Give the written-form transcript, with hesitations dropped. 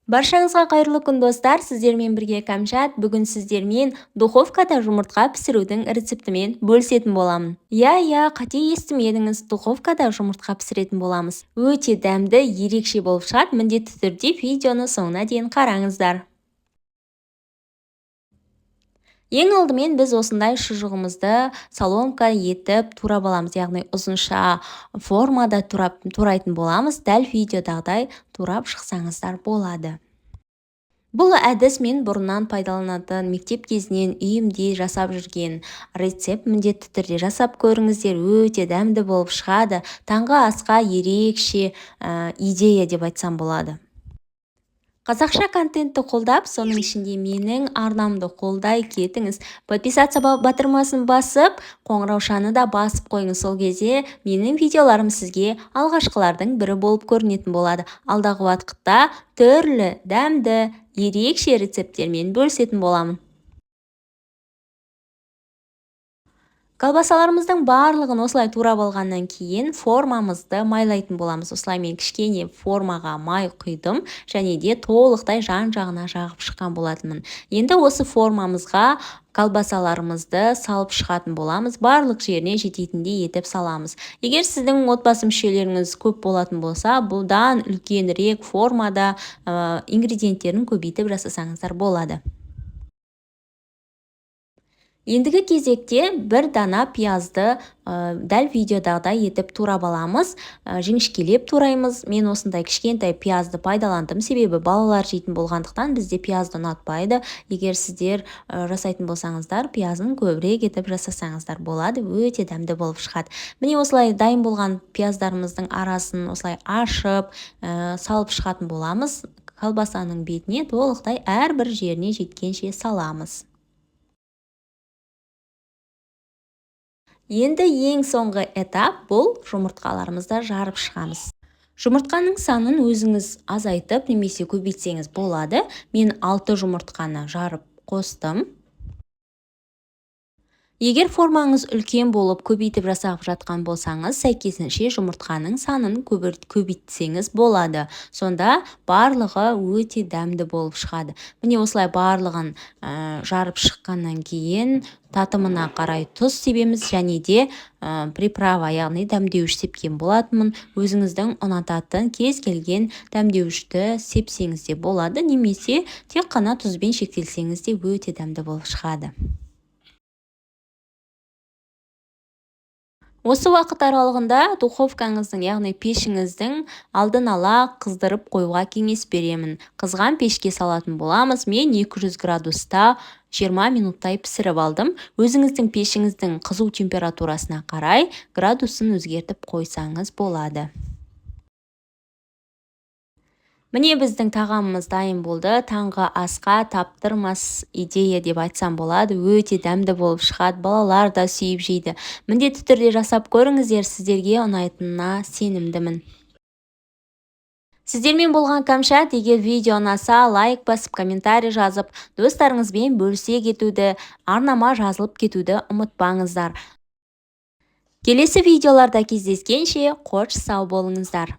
Баршаңызға қайырлы күн достар, сіздермен бірге Кәмшат. Бүгін сіздермен духовкада жұмыртқа пісірудің рецептімен бөлісетін боламын. Қате естімедіңіз, духовкада жұмыртқа пісіретін боламыз. Өте дәмді, ерекше болып шығады. Міндетті түрде видеоны соңына дейін қараңыздар. Ең алдымен біз осындай шұжығымызды соломка етіп турап аламыз, яғни ұзынша формада турайтын боламыз. Дәл видеодағыдай турап шықсаңыздар болады. Бұл әдіс мен бұрыннан пайдаланатын, мектеп кезінен үйімде жасап жүрген рецепт. Міндетті түрде жасап көріңіздер, өте дәмді болып шығады. Таңғы асқа ерекше идея деп айтсам болады. Қазақша контентті қолдап, соның ішінде менің арнамды қолдай кетіңіз. Подписаться батырмасын басып, қоңыраушаны да басып қойыңыз. Сол кезде менің видеоларым сізге алғашқылардың бірі болып көрінетін болады. Алдағы уақытта түрлі дәмді, ерекше рецепттермен бөлісетін боламын. Колбасаларымыздың барлығын осылай турап алғаннан кейін формамызды майлайтын боламыз. Осылай мен кішкене формаға май құйдым және де толықтай жан-жағына жағып шыққан болатынмын. Енді осы формамызға колбасаларымызды салып шығатын боламыз. Барлық жеріне жететіндей етіп саламыз. Егер сіздің отбасы мүшелеріңіз көп болатын болса, бұдан үлкенірек формада ингредиенттерін көбейтіп жасасаңыздар болады. Ендігі кезекте бір дана пиязды дәл видеодағыдай етіп турап аламыз, жіңішкелеп тураймыз. Мен осындай кішкентай пиязды пайдаландым, себебі балалар жейтін болғандықтан бізде пиязды ұнатпайды. Егер сіздер жасайтын болсаңыздар, пиязын көбірек етіп жасасаңыздар болады, өте дәмді болып шығады. Міне осылай дайын болған пияздарымыздың арасын осылай ашып, салып шығатын боламыз. Колбасаның бетіне толықтай әрбір жеріне жеткенше саламыз. Енді ең соңғы этап бұл жұмыртқаларымызды жарып шығамыз. Жұмыртқаның санын өзіңіз азайтып немесе көбейтсеңіз болады. Мен 6 жұмыртқаны жарып қостым. Егер формаңыз үлкен болып көбейтіп жасап жатқан болсаңыз, сәйкесінше жұмыртқаның санын көбейтсеңіз болады. Сонда барлығы өте дәмді болып шығады. Міне осылай барлығын жарып шыққаннан кейін татымына қарай тұз себеміз және де приправа, яғни дәмдеуіш сепкен болатынмын. Өзіңіздің ұнататын кез келген дәмдеуішті сепсеңіз де болады, немесе тек қана тұзбен шектелсеңіз де өте дәмді болып шығады. Осы уақыт аралығында духовкаңыздың, яғни пешіңіздің алдын ала қыздырып қоюға кеңес беремін. Қызған пешке салатын боламыз. Мен 200 градуста 20 минуттай пісіріп алдым. Өзіңіздің пешіңіздің қызу температурасына қарай градусын өзгертіп қойсаңыз болады. Міне біздің тағамымыз дайын болды. Таңғы асқа таптырмас идея деп айтсам болады. Өте дәмді болып шығады. Балалар да сүйіп жейді. Міндетті түрде жасап көріңіздер, сіздерге ұнайтынына сенімдімін. Сіздермен болған Кәмшат. Егер видео ұнаса, лайк басып, комментарий жазып, достарыңызбен бөлісе кетуді, арнама жазылып кетуді ұмытпаңыздар. Келесі видеоларда кездескенше, қош сау болыңыздар.